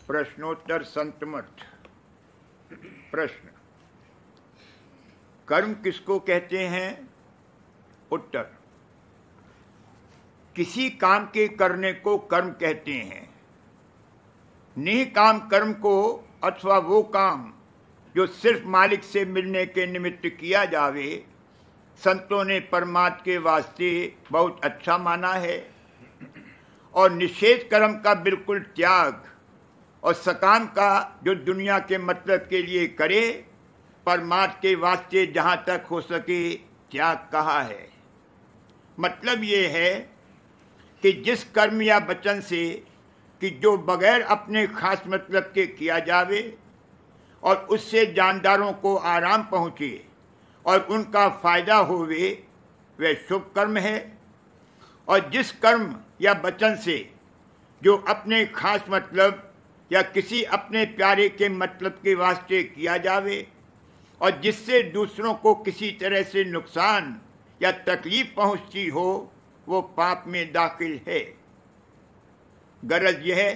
प्रश्नोत्तर संतमत। प्रश्न, कर्म किसको कहते हैं? उत्तर, किसी काम के करने को कर्म कहते हैं। निष्काम कर्म को अथवा वो काम जो सिर्फ मालिक से मिलने के निमित्त किया जावे, संतों ने परमात्मा के वास्ते बहुत अच्छा माना है। और निषेध कर्म का बिल्कुल त्याग और सकाम का जो दुनिया के मतलब के लिए करे, परमात्मा के वास्ते जहाँ तक हो सके त्याग कहा है। मतलब ये है कि जिस कर्म या वचन से कि जो बगैर अपने खास मतलब के किया जावे और उससे जानदारों को आराम पहुँचे और उनका फायदा होवे, वह शुभ कर्म है। और जिस कर्म या वचन से जो अपने खास मतलब या किसी अपने प्यारे के मतलब के वास्ते किया जावे और जिससे दूसरों को किसी तरह से नुकसान या तकलीफ पहुंचती हो, वो पाप में दाखिल है। गरज यह है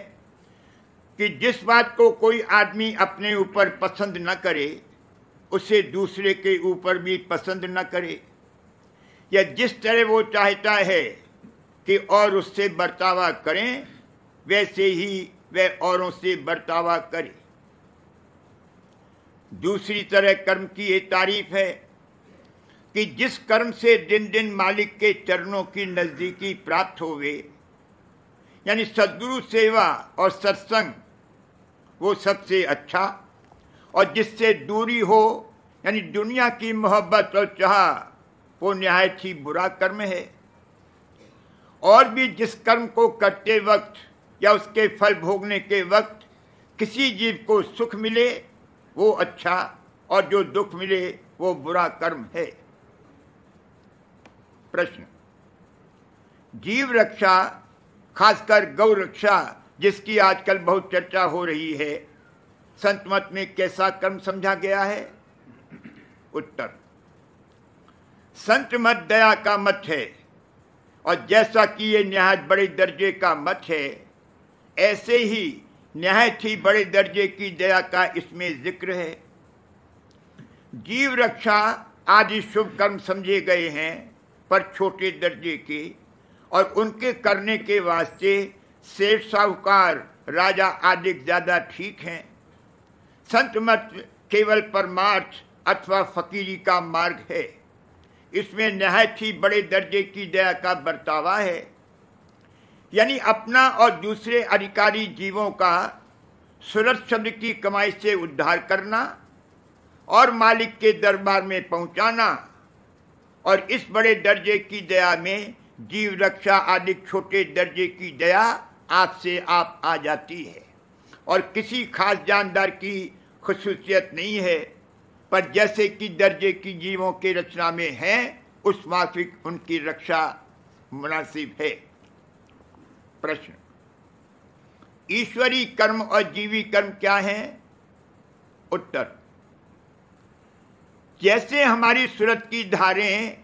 कि जिस बात को कोई आदमी अपने ऊपर पसंद न करे, उसे दूसरे के ऊपर भी पसंद न करे, या जिस तरह वो चाहता है कि और उससे बर्तावा करें, वैसे ही वह औरों से बर्तावा करे। दूसरी तरह कर्म की ये तारीफ है कि जिस कर्म से दिन दिन मालिक के चरणों की नजदीकी प्राप्त होवे, यानी सद्गुरु सेवा और सत्संग, वो सबसे अच्छा। और जिससे दूरी हो, यानी दुनिया की मोहब्बत और चाह, वो निहायत ही बुरा कर्म है। और भी जिस कर्म को करते वक्त या उसके फल भोगने के वक्त किसी जीव को सुख मिले, वो अच्छा, और जो दुख मिले वो बुरा कर्म है। प्रश्न, जीव रक्षा, खासकर गौ रक्षा, जिसकी आजकल बहुत चर्चा हो रही है, संत मत में कैसा कर्म समझा गया है? उत्तर, संत मत दया का मत है, और जैसा कि ये निहायत बड़े दर्जे का मत है, ऐसे ही निहायत ही बड़े दर्जे की दया का इसमें जिक्र है। जीव रक्षा आदि शुभ कर्म समझे गए हैं, पर छोटे दर्जे के, और उनके करने के वास्ते सेठ साहूकार, राजा आदि ज्यादा ठीक हैं। संत मत केवल परमार्थ अथवा फकीरी का मार्ग है। इसमें निहायत ही बड़े दर्जे की दया का बर्तावा है, यानी अपना और दूसरे अधिकारी जीवों का सूरत शब्द की कमाई से उद्धार करना और मालिक के दरबार में पहुंचाना। और इस बड़े दर्जे की दया में जीव रक्षा आदि छोटे दर्जे की दया आप से आप आ जाती है, और किसी खास जानदार की खुसूसियत नहीं है, पर जैसे कि दर्जे की जीवों के रचना में है, उस माफिक उनकी रक्षा मुनासिब है। प्रश्न, ईश्वरी कर्म और जीवी कर्म क्या है? उत्तर, जैसे हमारी सूरत की धारें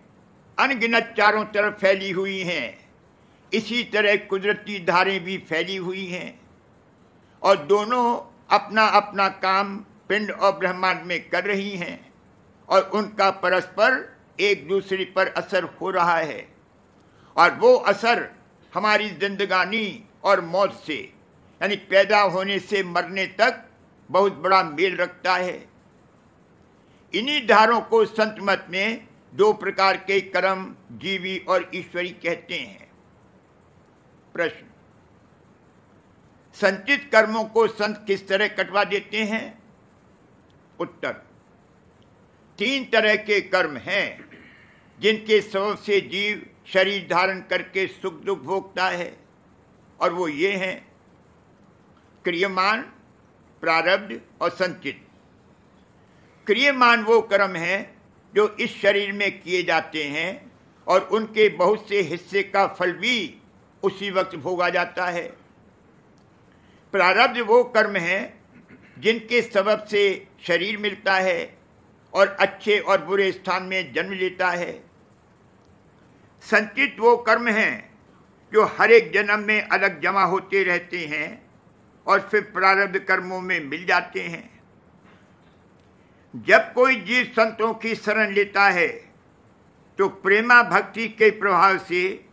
अनगिनत चारों तरफ फैली हुई हैं, इसी तरह कुदरती धारें भी फैली हुई हैं, और दोनों अपना अपना काम पिंड और ब्रह्मांड में कर रही हैं, और उनका परस्पर एक दूसरे पर असर हो रहा है। और वो असर हमारी जिंदगानी और मौत से, यानी पैदा होने से मरने तक बहुत बड़ा मेल रखता है। इन्हीं धारों को संत मत में दो प्रकार के कर्म, जीवी और ईश्वरी कहते हैं। प्रश्न, संचित कर्मों को संत किस तरह कटवा देते हैं? उत्तर, तीन तरह के कर्म हैं जिनके सबब से जीव शरीर धारण करके सुख दुख भोगता है, और वो ये हैं क्रियमान, प्रारब्ध और संचित। क्रियमान वो कर्म हैं जो इस शरीर में किए जाते हैं, और उनके बहुत से हिस्से का फल भी उसी वक्त भोगा जाता है। प्रारब्ध वो कर्म हैं जिनके सबब से शरीर मिलता है और अच्छे और बुरे स्थान में जन्म लेता है। संचित वो कर्म हैं जो हर एक जन्म में अलग जमा होते रहते हैं, और फिर प्रारब्ध कर्मों में मिल जाते हैं। जब कोई जीव संतों की शरण लेता है तो प्रेमा भक्ति के प्रभाव से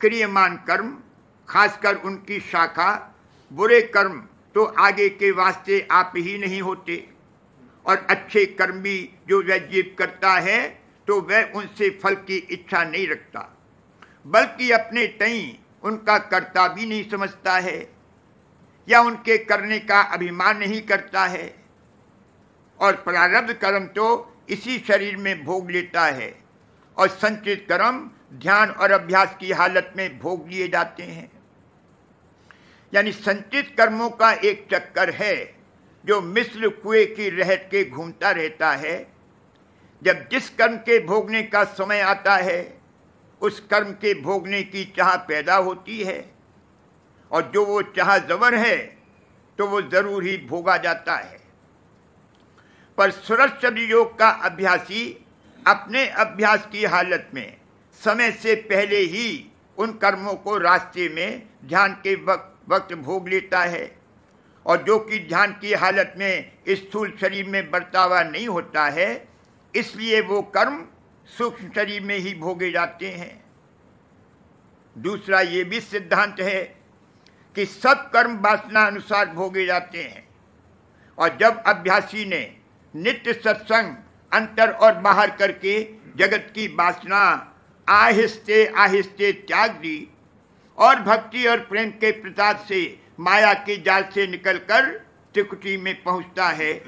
क्रियमान कर्म, खासकर उनकी शाखा बुरे कर्म, तो आगे के वास्ते आप ही नहीं होते, और अच्छे कर्म भी जो वह जीव करता है तो वह उनसे फल की इच्छा नहीं रखता, बल्कि अपने तई उनका कर्ता भी नहीं समझता है या उनके करने का अभिमान नहीं करता है। और प्रारब्ध कर्म तो इसी शरीर में भोग लेता है और संचित कर्म ध्यान और अभ्यास की हालत में भोग लिए जाते हैं। यानी संचित कर्मों का एक चक्कर है जो मिस्र कुएं की रहट के घूमता रहता है। जब जिस कर्म के भोगने का समय आता है उस कर्म के भोगने की चाह पैदा होती है, और जो वो चाह जबर है तो वो जरूर ही भोगा जाता है। पर सुरक्षित योग का अभ्यासी अपने अभ्यास की हालत में समय से पहले ही उन कर्मों को रास्ते में ध्यान के वक्त भोग लेता है, और जो कि ध्यान की हालत में स्थूल शरीर में बर्तावा नहीं होता है, इसलिए वो कर्म सूक्ष्म शरीर में ही भोगे जाते हैं। दूसरा ये भी सिद्धांत है कि सब कर्म वासना अनुसार भोगे जाते हैं, और जब अभ्यासी ने नित्य सत्संग अंतर और बाहर करके जगत की वासना आहिस्ते आहिस्ते त्याग दी और भक्ति और प्रेम के प्रसाद से माया के जाल से निकलकर त्रिकुटी में पहुंचता है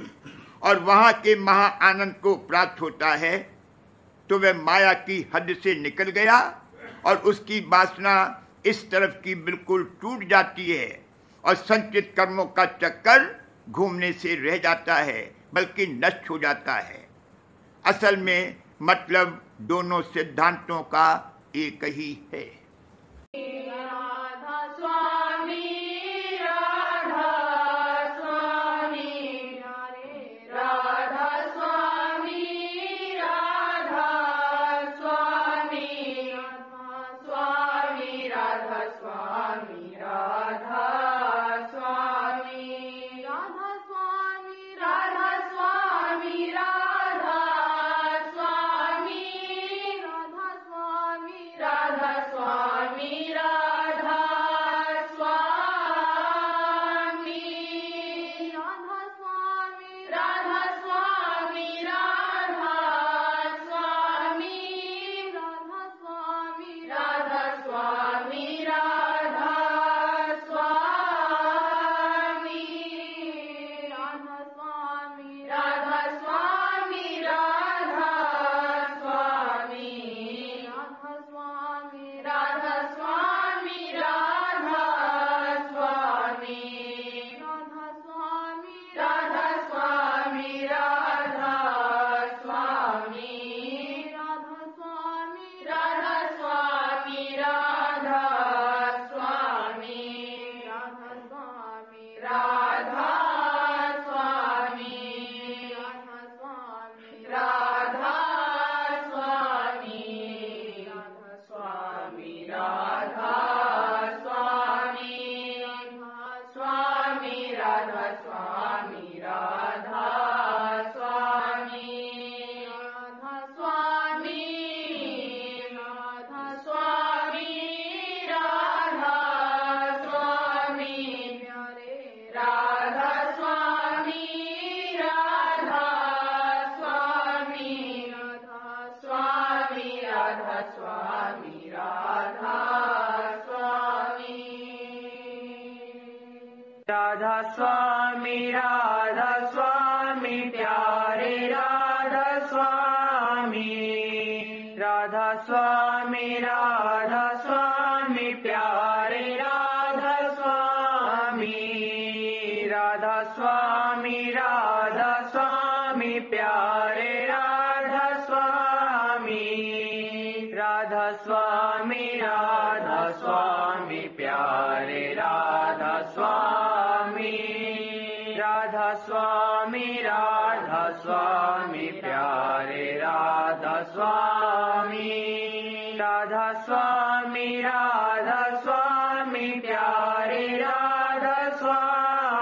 और वहां के महा आनंद को प्राप्त होता है, तो वह माया की हद से निकल गया और उसकी वासना इस तरफ की बिल्कुल टूट जाती है और संचित कर्मों का चक्कर घूमने से रह जाता है, बल्कि नष्ट हो जाता है। असल में मतलब दोनों सिद्धांतों का एक ही है। राधा स्वामी प्यारे राधा स्वामी प्यारे राधा स्वामी प्यारे राधा स्वामी प्यारे राधा स्वामी प्यारे राधा स्वामी प्यारे राधा स्वामी